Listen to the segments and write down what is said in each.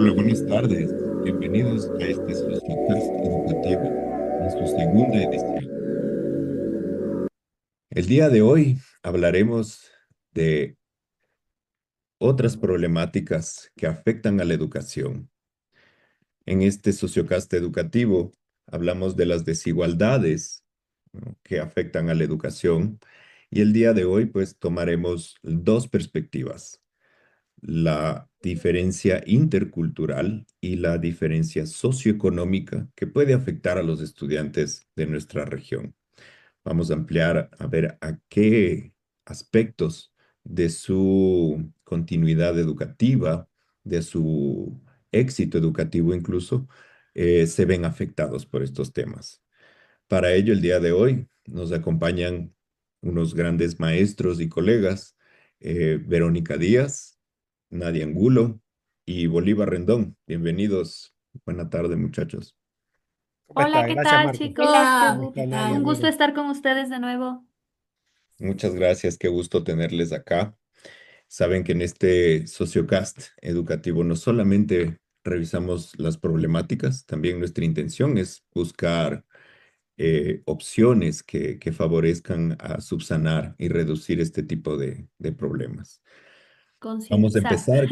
Hola, buenas tardes. Bienvenidos a este Sociocast Educativo en su segunda edición. El día de hoy hablaremos de otras problemáticas que afectan a la educación. En este Sociocast Educativo hablamos de las desigualdades, ¿no?, que afectan a la educación, y el día de hoy pues tomaremos dos perspectivas: la diferencia intercultural y la diferencia socioeconómica que puede afectar a los estudiantes de nuestra región. Vamos a ampliar a ver a qué aspectos de su continuidad educativa, de su éxito educativo incluso, se ven afectados por estos temas. Para ello, el día de hoy nos acompañan unos grandes maestros y colegas, Verónica Díaz, Nadia Angulo y Bolívar Rendón. Bienvenidos. Buena tarde, muchachos. ¿Cómo Hola, está? ¿qué Gracias, tal, Marco. chicos? ¿Cómo está Un Nadia? gusto Vero? estar con ustedes de nuevo. Muchas gracias, qué gusto tenerles acá. Saben que en este Sociocast educativo no solamente revisamos las problemáticas, también nuestra intención es buscar opciones que favorezcan a subsanar y reducir este tipo de problemas. Vamos a Concientizar.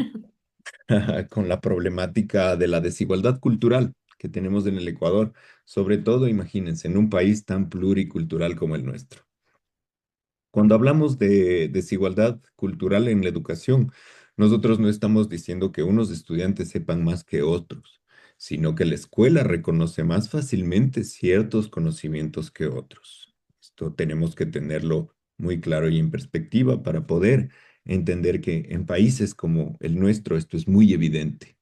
empezar con la problemática de la desigualdad cultural que tenemos en el Ecuador, sobre todo, imagínense, en un país tan pluricultural como el nuestro. Cuando hablamos de desigualdad cultural en la educación, nosotros no estamos diciendo que unos estudiantes sepan más que otros, sino que la escuela reconoce más fácilmente ciertos conocimientos que otros. Esto tenemos que tenerlo muy claro y en perspectiva para poder entender que en países como el nuestro esto es muy evidente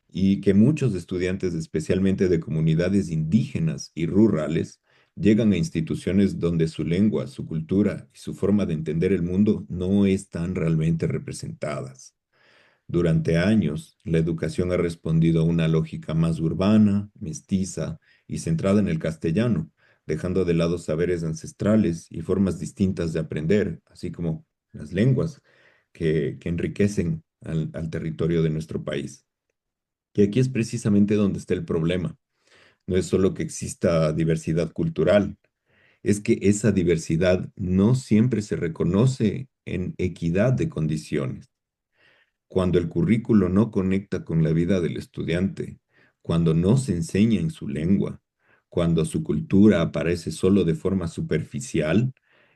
y que muchos estudiantes, especialmente de comunidades indígenas y rurales, llegan a instituciones donde su lengua, su cultura y su forma de entender el mundo no están realmente representadas. Durante años, la educación ha respondido a una lógica más urbana, mestiza y centrada en el castellano, dejando de lado saberes ancestrales y formas distintas de aprender, así como las lenguas que enriquecen al territorio de nuestro país. Y aquí es precisamente donde está el problema. No es solo que exista diversidad cultural, es que esa diversidad no siempre se reconoce en equidad de condiciones. Cuando el currículo no conecta con la vida del estudiante, cuando no se enseña en su lengua, cuando su cultura aparece solo de forma superficial,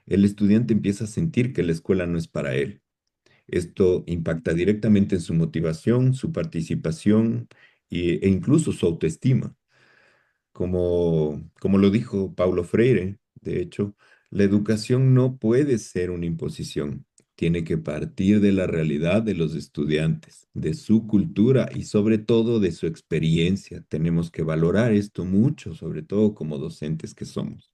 el estudiante empieza a sentir que la escuela no es para él. Esto impacta directamente en su motivación, su participación e incluso su autoestima. Como lo dijo Paulo Freire, de hecho, la educación no puede ser una imposición. Tiene que partir de la realidad de los estudiantes, de su cultura y sobre todo de su experiencia. Tenemos que valorar esto mucho, sobre todo como docentes que somos,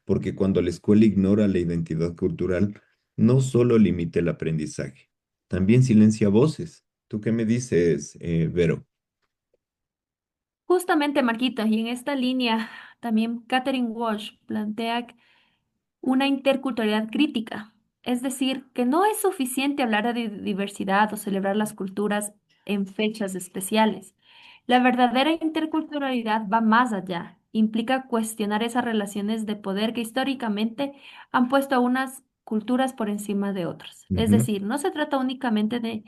porque cuando la escuela ignora la identidad cultural, no solo limita el aprendizaje, también silencia voces. ¿Tú qué me dices, Vero? Justamente, Marquito, y en esta línea también Catherine Walsh plantea una interculturalidad crítica, es decir, que no es suficiente hablar de diversidad o celebrar las culturas en fechas especiales. La verdadera interculturalidad va más allá, implica cuestionar esas relaciones de poder que históricamente han puesto a unas culturas por encima de otras. Es Ujú. decir, no se trata únicamente de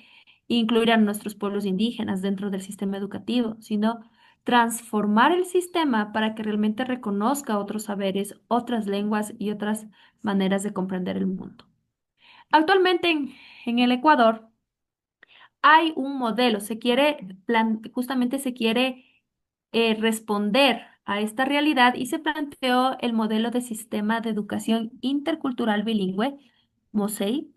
incluir a nuestros pueblos indígenas dentro del sistema educativo, sino transformar el sistema para que realmente reconozca otros saberes, otras lenguas y otras maneras de comprender el mundo. Actualmente en el Ecuador hay un modelo, justamente se quiere responder a esta realidad y se planteó el modelo de sistema de educación intercultural bilingüe, MOSEI,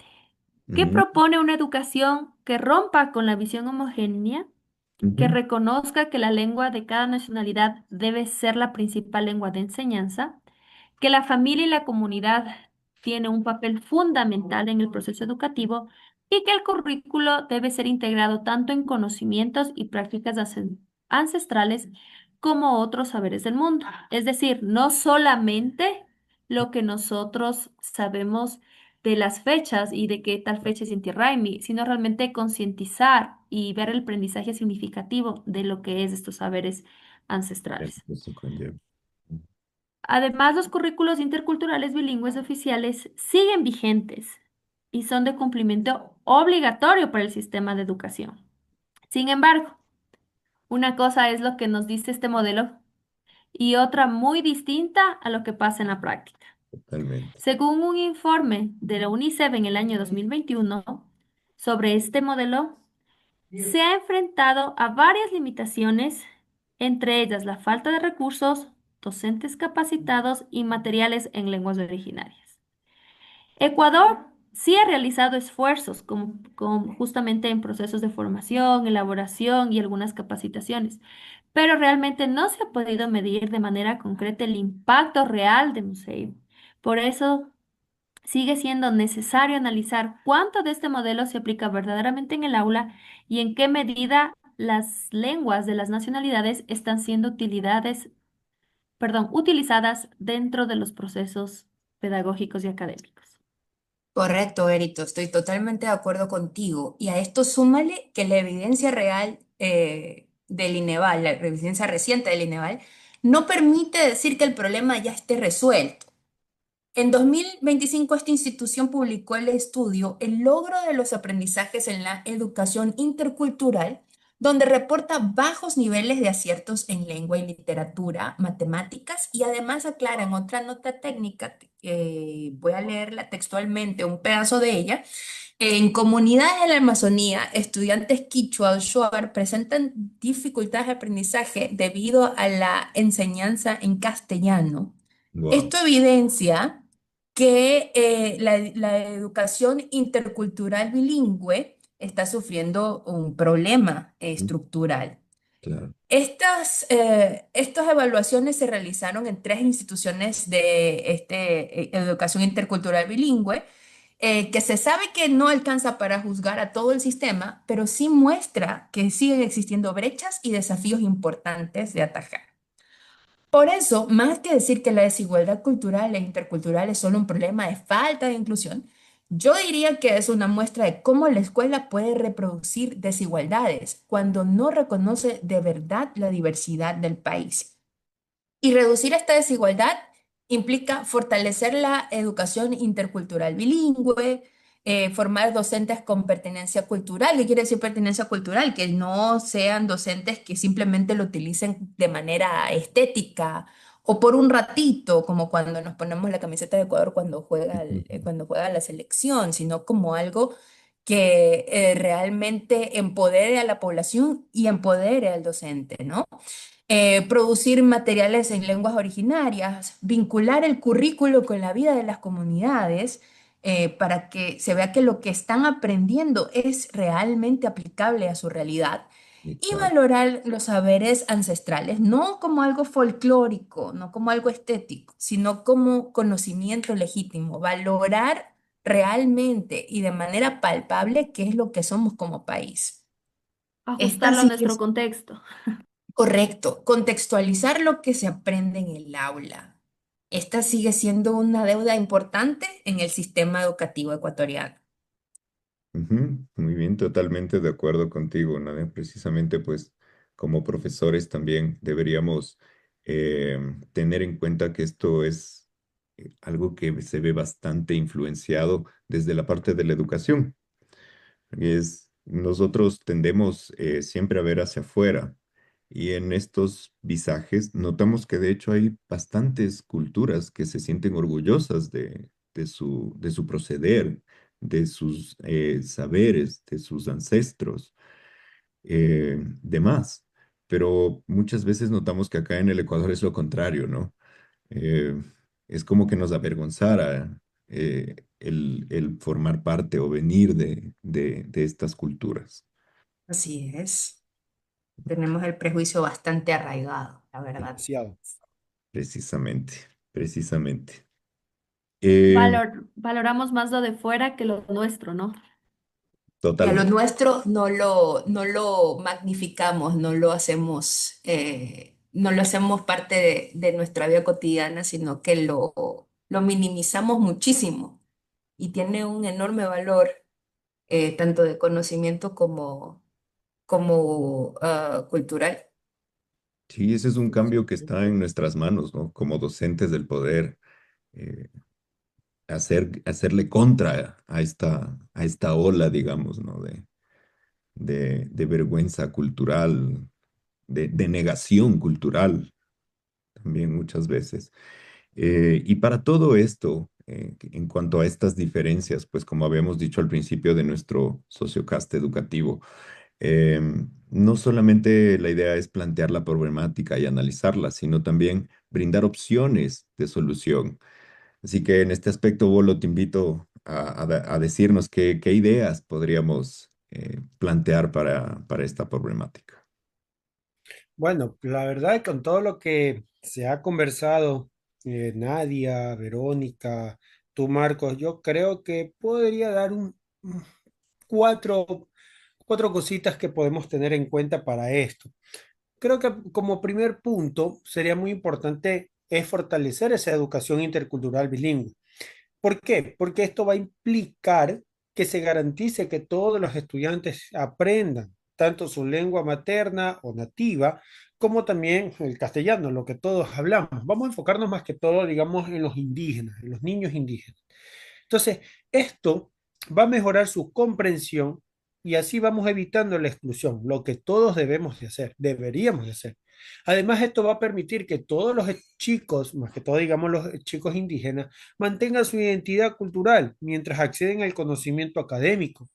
que Mm, propone una educación que rompa con la visión homogénea, que ujú, reconozca que la lengua de cada nacionalidad debe ser la principal lengua de enseñanza, que la familia y la comunidad tienen un papel fundamental en el proceso educativo y que el currículo debe ser integrado tanto en conocimientos y prácticas ancestrales como otros saberes del mundo. Es decir, no solamente lo que nosotros sabemos de las fechas y de que tal fecha es Inti Raymi, sino realmente concientizar y ver el aprendizaje significativo de lo que es estos saberes ancestrales. Eso conlleva. Además, los currículos interculturales bilingües oficiales siguen vigentes y son de cumplimiento obligatorio para el sistema de educación. Sin embargo, una cosa es lo que nos dice este modelo y otra muy distinta a lo que pasa en la práctica. Totalmente. Según un informe de la UNICEF en el año 2021 sobre este modelo, se ha enfrentado a varias limitaciones, entre ellas la falta de recursos, docentes capacitados y materiales en lenguas originarias. Ecuador sí ha realizado esfuerzos justamente en procesos de formación, elaboración y algunas capacitaciones, pero realmente no se ha podido medir de manera concreta el impacto real de Museo. Por eso sigue siendo necesario analizar cuánto de este modelo se aplica verdaderamente en el aula y en qué medida las lenguas de las nacionalidades están siendo utilizadas dentro de los procesos pedagógicos y académicos. Correcto, Berito, estoy totalmente de acuerdo contigo. Y a esto súmale que la evidencia real del INEVAL, la evidencia reciente del INEVAL, no permite decir que el problema ya esté resuelto. En 2025, esta institución publicó el estudio El logro de los aprendizajes en la educación intercultural, donde reporta bajos niveles de aciertos en lengua y literatura, matemáticas, y además aclara en otra nota técnica, voy a leerla textualmente, un pedazo de ella. En comunidades de la Amazonía, estudiantes quichua o shuar presentan dificultades de aprendizaje debido a la enseñanza en castellano. Wow. Esto evidencia que la educación intercultural bilingüe está sufriendo un problema estructural. Claro. Estas evaluaciones se realizaron en tres instituciones de educación intercultural bilingüe, que se sabe que no alcanza para juzgar a todo el sistema, pero sí muestra que siguen existiendo brechas y desafíos importantes de atajar. Por eso, más que decir que la desigualdad cultural e intercultural es solo un problema de falta de inclusión, yo diría que es una muestra de cómo la escuela puede reproducir desigualdades cuando no reconoce de verdad la diversidad del país. Y reducir esta desigualdad implica fortalecer la educación intercultural bilingüe, formar docentes con pertenencia cultural. ¿Qué quiere decir pertenencia cultural? Que no sean docentes que simplemente lo utilicen de manera estética o por un ratito, como cuando nos ponemos la camiseta de Ecuador cuando juega la selección, sino como algo que realmente empodere a la población y empodere al docente, ¿no? Producir materiales en lenguas originarias, vincular el currículo con la vida de las comunidades, para que se vea que lo que están aprendiendo es realmente aplicable a su realidad, y Exacto. valorar los saberes ancestrales, no como algo folclórico, no como algo estético, sino como conocimiento legítimo, valorar realmente y de manera palpable qué es lo que somos como país. Esta Ajustarlo a sí nuestro es contexto. correcto, contextualizar lo que se aprende en el aula. Esta sigue siendo una deuda importante en el sistema educativo ecuatoriano. Ujú. Muy bien, totalmente de acuerdo contigo, Nadia. Precisamente, pues, como profesores también deberíamos tener en cuenta que esto es algo que se ve bastante influenciado desde la parte de la educación. Nosotros tendemos siempre a ver hacia afuera y en estos visajes notamos que de hecho hay bastantes culturas que se sienten orgullosas de su proceder, de sus saberes, de sus ancestros, demás. Pero muchas veces notamos que acá en el Ecuador es lo contrario, ¿no? Eh, es como que nos avergonzara el formar parte o venir de estas culturas. Así es. Tenemos el prejuicio bastante arraigado, la verdad. Demasiado. Precisamente, precisamente. Valoramos más lo de fuera que lo nuestro, ¿no? Y a lo Totalmente. nuestro no lo magnificamos, no lo hacemos parte de nuestra vida cotidiana, sino que lo minimizamos muchísimo. y tiene un enorme valor, tanto de conocimiento como cultural. Sí, ese es un cambio que está en nuestras manos, ¿no? Como docentes del poder, eh, hacerle contra a esta ola, digamos, ¿no? De vergüenza cultural, de negación cultural, también muchas veces. Y para todo esto, en cuanto a estas diferencias, pues como habíamos dicho al principio de nuestro sociocast educativo, no solamente la idea es plantear la problemática y analizarla, sino también brindar opciones de solución. Así que en este aspecto, Bolo, te invito a decirnos qué ideas podríamos plantear para esta problemática. Bueno, la verdad, con todo lo que se ha conversado, Nadia, Verónica, tú, Marcos, yo creo que podría dar cuatro, cuatro cositas que podemos tener en cuenta para esto. Creo que como primer punto sería muy importante es fortalecer esa educación intercultural bilingüe. ¿Por qué? Porque esto va a implicar que se garantice que todos los estudiantes aprendan tanto su lengua materna o nativa, como también el castellano, lo que todos hablamos. Vamos a enfocarnos más que todo, digamos, en los indígenas, en los niños indígenas. Entonces, esto va a mejorar su comprensión y así vamos evitando la exclusión, lo que todos debemos de hacer, deberíamos de hacer. Además, esto va a permitir que todos los chicos, más que todo, digamos, los chicos indígenas, mantengan su identidad cultural mientras acceden al conocimiento académico.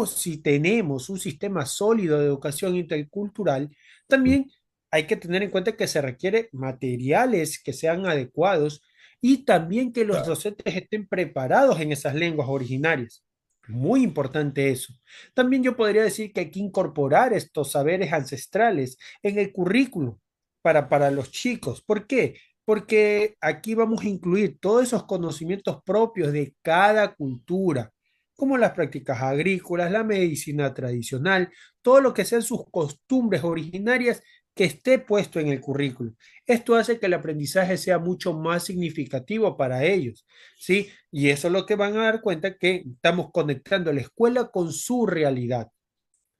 Si tenemos un sistema sólido de educación intercultural, también hay que tener en cuenta que se requiere materiales que sean adecuados y también que los Claro. docentes estén preparados en esas lenguas originarias. Muy importante eso. También yo podría decir que hay que incorporar estos saberes ancestrales en el currículo para los chicos. ¿Por qué? Porque aquí vamos a incluir todos esos conocimientos propios de cada cultura, como las prácticas agrícolas, la medicina tradicional, todo lo que sean sus costumbres originarias que esté puesto en el currículo. Esto hace que el aprendizaje sea mucho más significativo para ellos, ¿sí? Y eso es lo que van a dar cuenta que estamos conectando la escuela con su realidad.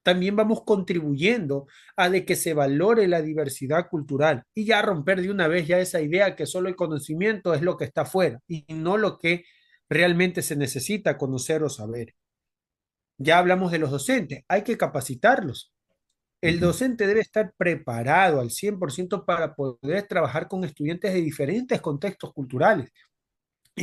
También vamos contribuyendo a de que se valore la diversidad cultural y ya romper de una vez ya esa idea que solo el conocimiento es lo que está afuera y no lo que realmente se necesita conocer o saber. Ya hablamos de los docentes, hay que capacitarlos. El Ujú. docente debe estar preparado al 100% para poder trabajar con estudiantes de diferentes contextos culturales,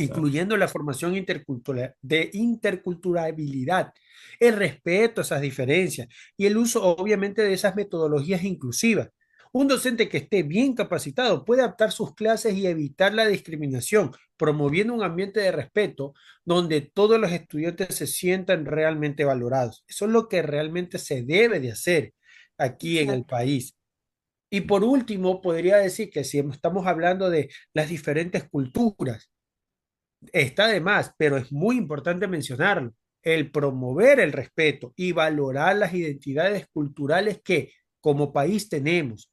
Claro. incluyendo la formación de interculturabilidad, el respeto a esas diferencias y el uso, obviamente, de esas metodologías inclusivas. Un docente que esté bien capacitado puede adaptar sus clases y evitar la discriminación, promoviendo un ambiente de respeto donde todos los estudiantes se sientan realmente valorados. Eso es lo que realmente se debe de hacer aquí en el Exacto. país. Y por último, podría decir que si estamos hablando de las diferentes culturas, está de más, pero es muy importante mencionarlo. El promover el respeto y valorar las identidades culturales que como país tenemos.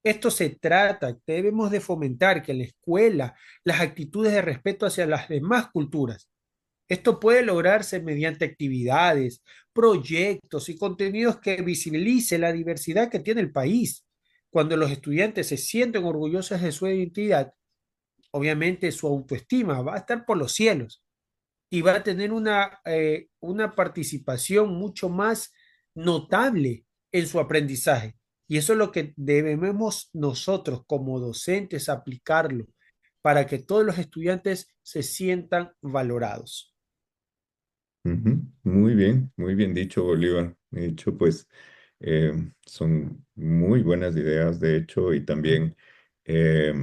Esto se trata, debemos de fomentar que en la escuela las actitudes de respeto hacia las demás culturas. Esto puede lograrse mediante actividades, proyectos y contenidos que visibilice la diversidad que tiene el país. Cuando los estudiantes se sienten orgullosos de su identidad, obviamente su autoestima va a estar por los cielos y va a tener una participación mucho más notable en su aprendizaje. Y eso es lo que debemos nosotros como docentes aplicarlo para que todos los estudiantes se sientan valorados. Ujú. Muy bien dicho, Bolívar. De hecho, pues son muy buenas ideas, de hecho, y también eh,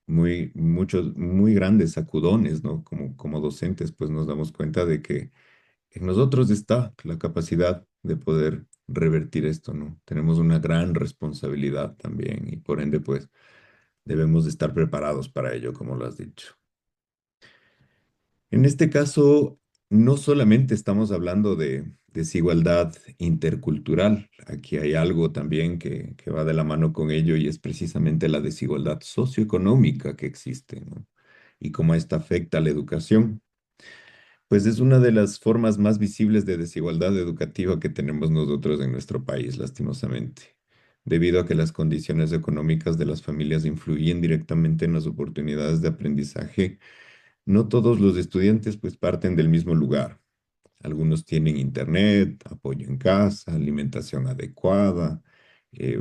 muchos, muy grandes sacudones, ¿no? Como docentes, pues nos damos cuenta de que en nosotros está la capacidad de poder revertir esto, ¿no? Tenemos una gran responsabilidad también y por ende, pues debemos de estar preparados para ello, como lo has dicho. En este caso, no solamente estamos hablando de desigualdad intercultural, aquí hay algo también que va de la mano con ello y es precisamente la desigualdad socioeconómica que existe, ¿no? Y cómo esta afecta a la educación. Pues es una de las formas más visibles de desigualdad educativa que tenemos nosotros en nuestro país, lastimosamente, debido a que las condiciones económicas de las familias influyen directamente en las oportunidades de aprendizaje. No todos los estudiantes pues parten del mismo lugar. Algunos tienen internet, apoyo en casa, alimentación adecuada,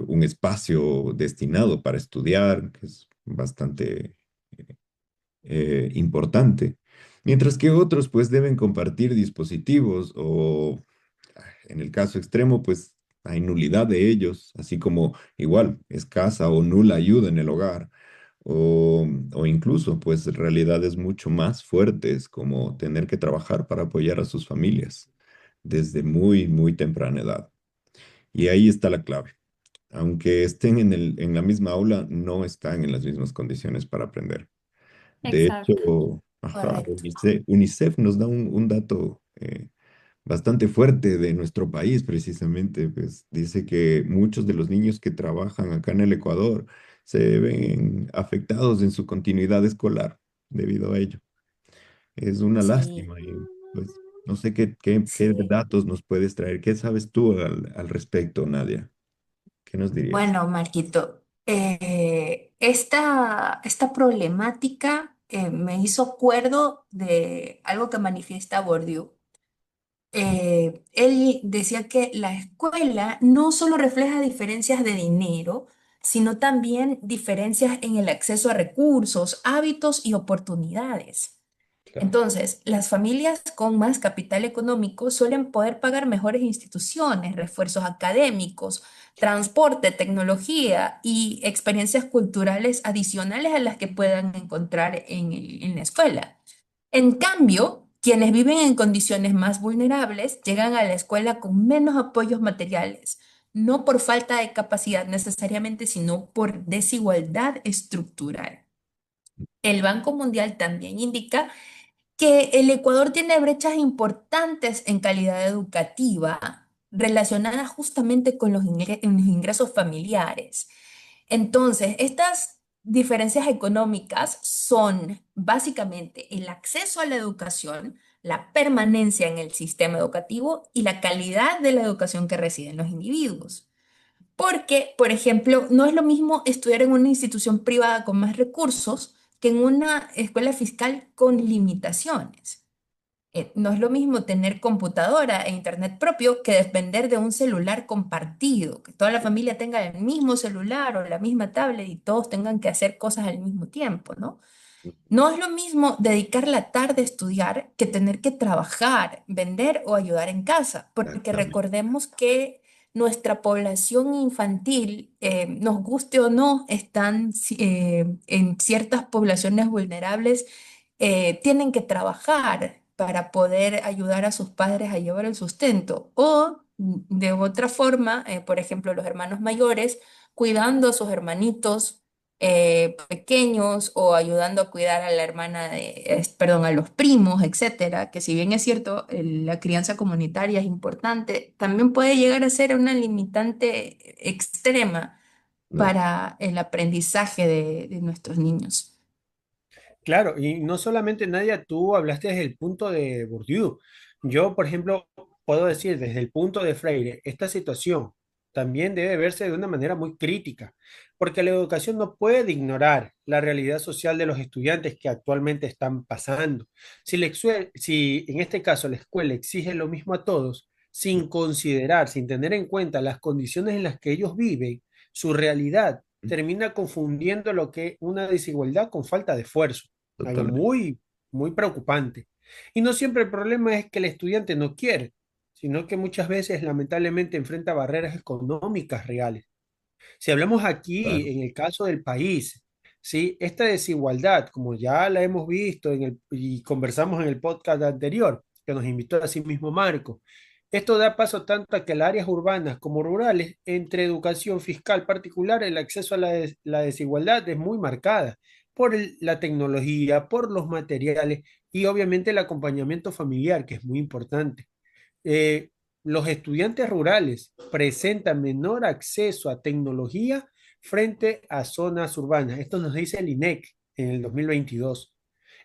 un espacio destinado para estudiar, que es bastante importante, mientras que otros pues deben compartir dispositivos o en el caso extremo pues hay nulidad de ellos, así como igual escasa o nula ayuda en el hogar o incluso pues realidades mucho más fuertes como tener que trabajar para apoyar a sus familias desde muy temprana edad. Y ahí está la clave. Aunque estén en la misma aula, no están en las mismas condiciones para aprender. De Exacto, hecho, ajá, Correcto. UNICEF nos da un dato bastante fuerte de nuestro país, precisamente, pues dice que muchos de los niños que trabajan acá en el Ecuador se ven afectados en su continuidad escolar debido a ello. Es una Sí, lástima y pues no sé qué sí. datos nos puedes traer. ¿Qué sabes tú al respecto, Nadia? ¿Qué nos dirías? Bueno, Marquito, esta problemática me hizo acuerdo de algo que manifiesta Bourdieu. Él decía que la escuela no solo refleja diferencias de dinero, sino también diferencias en el acceso a recursos, hábitos y oportunidades. Claro, Entonces, las familias con más capital económico suelen poder pagar mejores instituciones, refuerzos académicos, transporte, tecnología y experiencias culturales adicionales a las que puedan encontrar en la escuela. En cambio, quienes viven en condiciones más vulnerables llegan a la escuela con menos apoyos materiales, no por falta de capacidad necesariamente, sino por desigualdad estructural. El Banco Mundial también indica que el Ecuador tiene brechas importantes en calidad educativa relacionadas justamente con los ingresos familiares. Entonces, estas diferencias económicas son básicamente el acceso a la educación, la permanencia en el sistema educativo y la calidad de la educación que reciben los individuos. Porque, por ejemplo, no es lo mismo estudiar en una institución privada con más recursos que en una escuela fiscal con limitaciones. No es lo mismo tener computadora e internet propio que depender de un celular compartido, que toda la familia tenga el mismo celular o la misma tablet y todos tengan que hacer cosas al mismo tiempo, ¿no? No es lo mismo dedicar la tarde a estudiar que tener que trabajar, vender o ayudar en casa, porque exactamente. recordemos que nuestra población infantil, nos guste o no, están en ciertas poblaciones vulnerables, tienen que trabajar para poder ayudar a sus padres a llevar el sustento. O de otra forma, por ejemplo, los hermanos mayores cuidando a sus hermanitos pequeños o ayudando a cuidar a la hermana perdón, a los primos, etcétera, que si bien es cierto, la crianza comunitaria es importante, también puede llegar a ser una limitante extrema No, para el aprendizaje de nuestros niños. Claro, y no solamente Nadia, tú hablaste desde el punto de Bourdieu. Yo, por ejemplo, puedo decir desde el punto de Freire, esta situación también debe verse de una manera muy crítica, porque la educación no puede ignorar la realidad social de los estudiantes que actualmente están pasando. Si en este caso la escuela exige lo mismo a todos, sin considerar, sin tener en cuenta las condiciones en las que ellos viven, su realidad termina confundiendo lo que una desigualdad con falta de esfuerzo, algo totalmente. muy preocupante. Y no siempre el problema es que el estudiante no quiere, sino que muchas veces lamentablemente enfrenta barreras económicas reales. Si hablamos aquí Claro, en el caso del país, ¿sí? Esta desigualdad, como ya la hemos visto y conversamos en el podcast anterior, que nos invitó a sí mismo Marco, esto da paso tanto a que las áreas urbanas como rurales, entre educación fiscal particular, el acceso a la desigualdad es muy marcada por la tecnología, por los materiales y obviamente el acompañamiento familiar, que es muy importante. eh, los estudiantes rurales presentan menor acceso a tecnología frente a zonas urbanas. Esto nos dice el INEC en el 2022.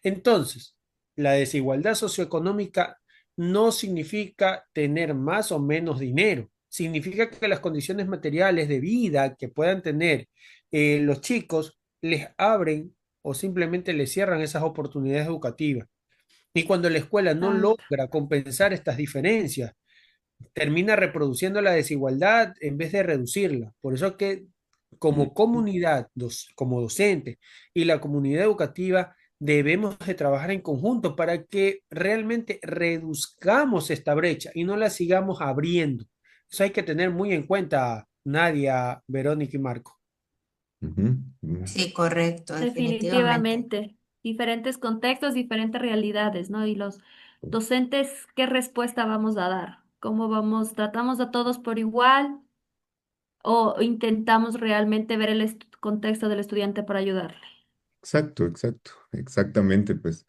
Entonces, la desigualdad socioeconómica no significa tener más o menos dinero. Significa que las condiciones materiales de vida que puedan tener los chicos les abren o simplemente les cierran esas oportunidades educativas. Y cuando la escuela no Exacto. logra compensar estas diferencias, termina reproduciendo la desigualdad en vez de reducirla. Por eso que como comunidad, como docentes y la comunidad educativa, debemos de trabajar en conjunto para que realmente reduzcamos esta brecha y no la sigamos abriendo. Eso hay que tener muy en cuenta, Nadia, Verónica y Marco. Ujú, ujú. Sí, correcto, definitivamente. Definitivamente. Diferentes contextos, diferentes realidades, ¿no? Y los docentes, ¿qué respuesta vamos a dar? ¿Cómo vamos? ¿Tratamos a todos por igual o intentamos realmente ver el contexto del estudiante para ayudarle? Exacto, exacto, exactamente, pues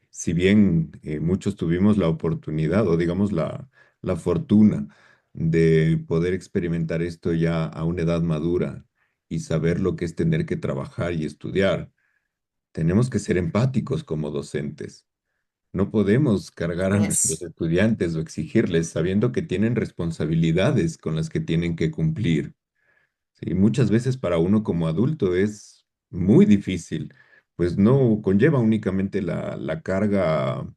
si bien muchos tuvimos la oportunidad o digamos la fortuna de poder experimentar esto ya a una edad madura y saber lo que es tener que trabajar y estudiar, tenemos que ser empáticos como docentes. No podemos cargar a nuestros Yes. estudiantes o exigirles sabiendo que tienen responsabilidades con las que tienen que cumplir. Sí, muchas veces para uno como adulto es muy difícil, pues no conlleva únicamente la carga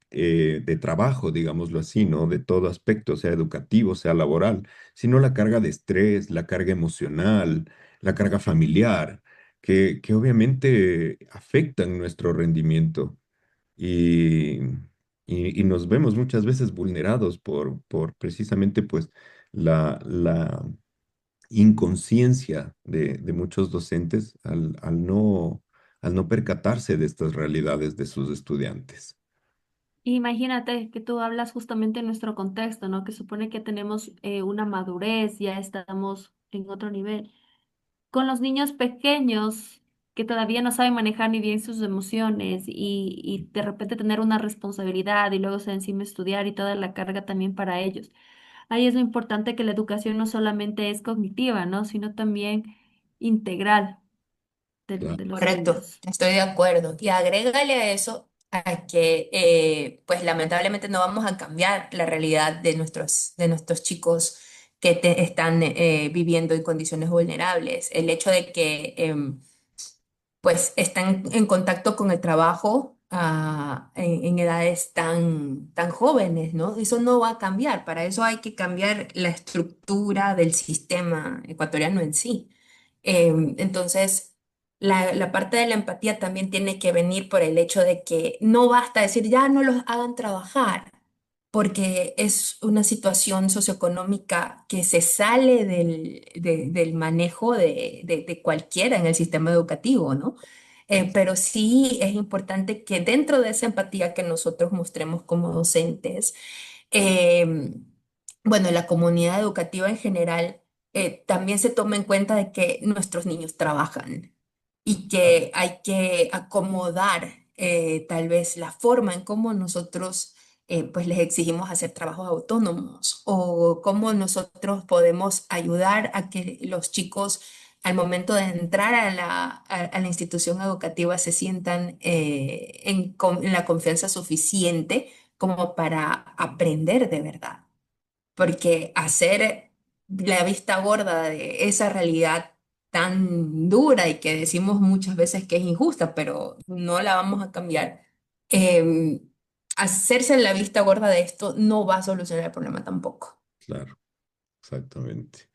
de trabajo, digámoslo así, ¿no? De todo aspecto, sea educativo, sea laboral, sino la carga de estrés, la carga emocional, la carga familiar, que obviamente afectan nuestro rendimiento y, y nos vemos muchas veces vulnerados por precisamente pues la inconsciencia de muchos docentes al no percatarse de estas realidades de sus estudiantes. Imagínate que tú hablas justamente en nuestro contexto, ¿no? Que supone que tenemos una madurez, ya estamos en otro nivel. Con los niños pequeños que todavía no saben manejar ni bien sus emociones y de repente tener una responsabilidad y luego se encima estudiar y toda la carga también para ellos. Ahí es lo importante que la educación no solamente es cognitiva, ¿no? Sino también integral Claro, de los Correcto, niños. estoy de acuerdo. Y agrégale a eso a que, pues lamentablemente no vamos a cambiar la realidad de nuestros chicos que están viviendo en condiciones vulnerables. El hecho de que pues están en contacto con el trabajo en edades tan jóvenes, ¿no? Eso no va a cambiar. Para eso hay que cambiar la estructura del sistema ecuatoriano en sí. Entonces, la parte de la empatía también tiene que venir por el hecho de que no basta decir ya no los hagan trabajar, porque es una situación socioeconómica que se sale del manejo de cualquiera en el sistema educativo, ¿no? Pero sí es importante que dentro de esa empatía que nosotros mostremos como docentes, eh, bueno, la comunidad educativa en general, también se toma en cuenta de que nuestros niños trabajan y claro, que hay que acomodar tal vez la forma en cómo nosotros pues les exigimos hacer trabajos autónomos o cómo nosotros podemos ayudar a que los chicos al momento de entrar a la institución educativa se sientan en la confianza suficiente como para aprender de verdad, porque hacer la vista gorda de esa realidad tan dura y que decimos muchas veces que es injusta, pero no la vamos a cambiar, eh, hacerse la vista gorda de esto no va a solucionar el problema tampoco. claro, exactamente.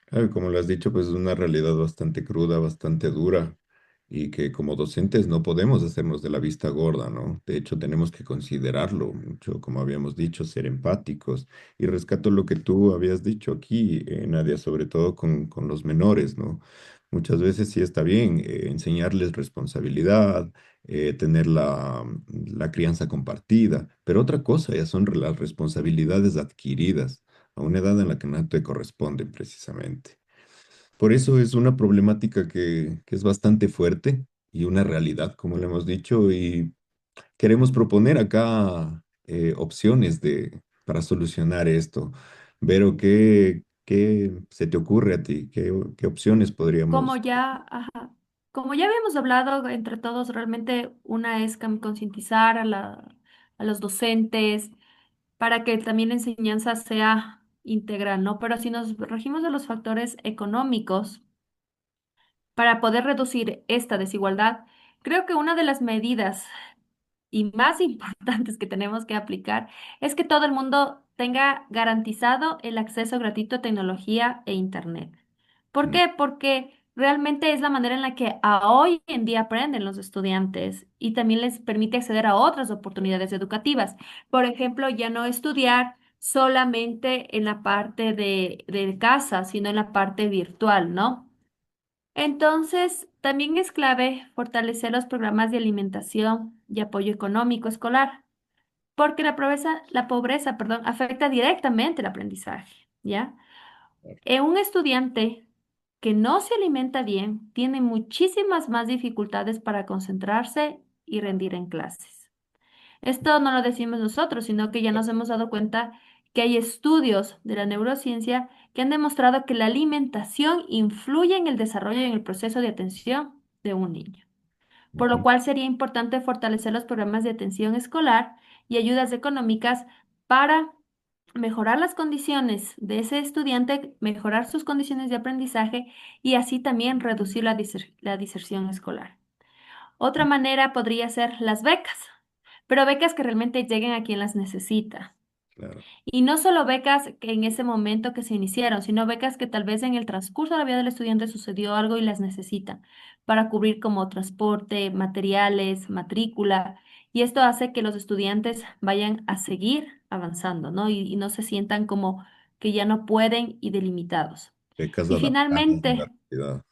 Claro, como lo has dicho, pues es una realidad bastante cruda, bastante dura y que como docentes no podemos hacernos de la vista gorda, ¿no? De hecho, tenemos que considerarlo mucho, como habíamos dicho, ser empáticos. Y rescato lo que tú habías dicho aquí, Nadia, sobre todo con los menores, ¿no? Muchas veces sí está bien enseñarles responsabilidad, tener la crianza compartida, pero otra cosa ya son las responsabilidades adquiridas a una edad en la que no te corresponden precisamente. Por eso es una problemática que es bastante fuerte y una realidad, como le hemos dicho, y queremos proponer acá opciones para solucionar esto. Vero, ¿qué se te ocurre a ti? ¿Qué opciones Como podríamos? ya, ajá, como ya habíamos hablado entre todos, realmente una es concientizar a los docentes para que también la enseñanza sea integral, ¿no? Pero si nos regimos de los factores económicos, para poder reducir esta desigualdad, creo que una de las medidas y más importantes que tenemos que aplicar es que todo el mundo tenga garantizado el acceso gratuito a tecnología e Internet. ¿Por Mm, qué? Porque realmente es la manera en la que hoy en día aprenden los estudiantes y también les permite acceder a otras oportunidades educativas. Por ejemplo, ya no estudiar solamente en la parte de casa, sino en la parte virtual, ¿no? Entonces, también es clave fortalecer los programas de alimentación y apoyo económico escolar, porque perdón, afecta directamente el aprendizaje, ¿ya? Un estudiante que no se alimenta bien tiene muchísimas más dificultades para concentrarse y rendir en clases. Esto no lo decimos nosotros, sino que ya nos hemos dado cuenta que hay estudios de la neurociencia que han demostrado que la alimentación influye en el desarrollo y en el proceso de atención de un niño, por lo ujú. cual sería importante fortalecer los programas de atención escolar y ayudas económicas para mejorar las condiciones de ese estudiante, mejorar sus condiciones de aprendizaje y así también reducir la diserción escolar. Otra manera podría ser las becas, pero becas que realmente lleguen a quien las necesita. Claro, Y no solo becas que en ese momento que se iniciaron, sino becas que tal vez en el transcurso de la vida del estudiante sucedió algo y las necesitan para cubrir como transporte, materiales, matrícula. Y esto hace que los estudiantes vayan a seguir avanzando, ¿no? Y no se sientan como que ya no pueden y delimitados. becas Y adaptadas a la finalmente, realidad.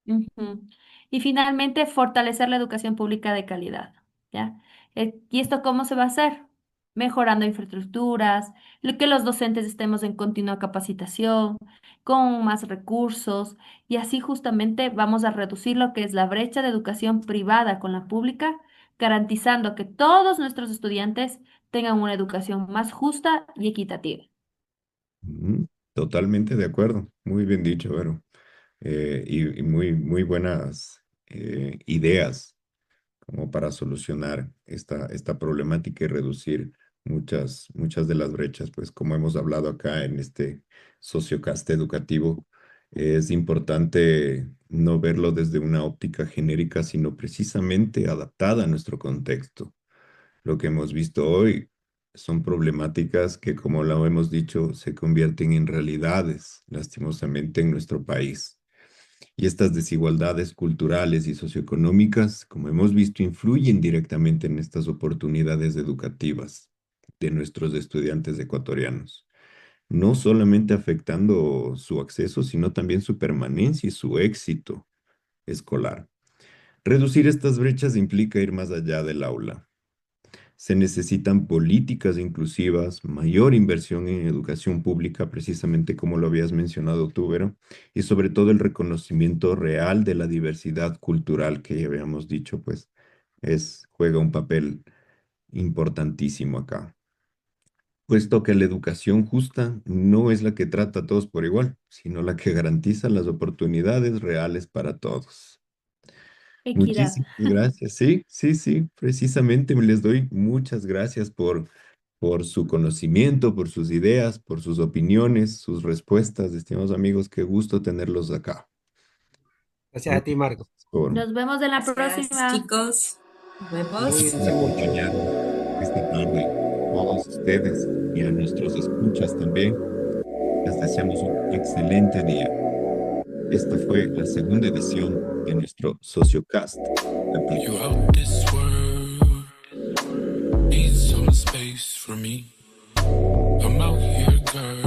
ujú. Y finalmente, fortalecer la educación pública de calidad, ¿ya? ¿Y esto cómo se va a hacer? Mejorando infraestructuras, que los docentes estemos en continua capacitación, con más recursos, y así justamente vamos a reducir lo que es la brecha de educación privada con la pública, garantizando que todos nuestros estudiantes tengan una educación más justa y equitativa. Ujú. Totalmente de acuerdo. Muy bien dicho, Vero. Y muy, muy buenas ideas como para solucionar esta problemática y reducir muchas de las brechas. Pues como hemos hablado acá en este sociocast educativo, es importante no verlo desde una óptica genérica, sino precisamente adaptada a nuestro contexto. Lo que hemos visto hoy son problemáticas que, como lo hemos dicho, se convierten en realidades, lastimosamente, en nuestro país. Y estas desigualdades culturales y socioeconómicas, como hemos visto, influyen directamente en estas oportunidades educativas de nuestros estudiantes ecuatorianos, no solamente afectando su acceso, sino también su permanencia y su éxito escolar. Reducir estas brechas implica ir más allá del aula. Se necesitan políticas inclusivas, mayor inversión en educación pública, precisamente como lo habías mencionado tú, Vero, y sobre todo el reconocimiento real de la diversidad cultural que ya habíamos dicho, pues juega un papel importantísimo acá, puesto que la educación justa no es la que trata a todos por igual, sino la que garantiza las oportunidades reales para todos. Equidad. Muchísimas gracias. Sí, sí, sí, precisamente les doy muchas gracias por su conocimiento, por sus ideas, por sus opiniones, sus respuestas, estimados amigos. Qué gusto tenerlos acá. Gracias a Muchas ti, Marco. gracias por, Nos vemos en la Gracias, próxima. chicos. Nos vemos. por Cuídense mucho. acompañarnos esta tarde. Todos ustedes y a nuestros escuchas también, les deseamos un excelente día. Esta fue la segunda edición de nuestro Sociocast. You out this world need some space for me. I'm out here, girl.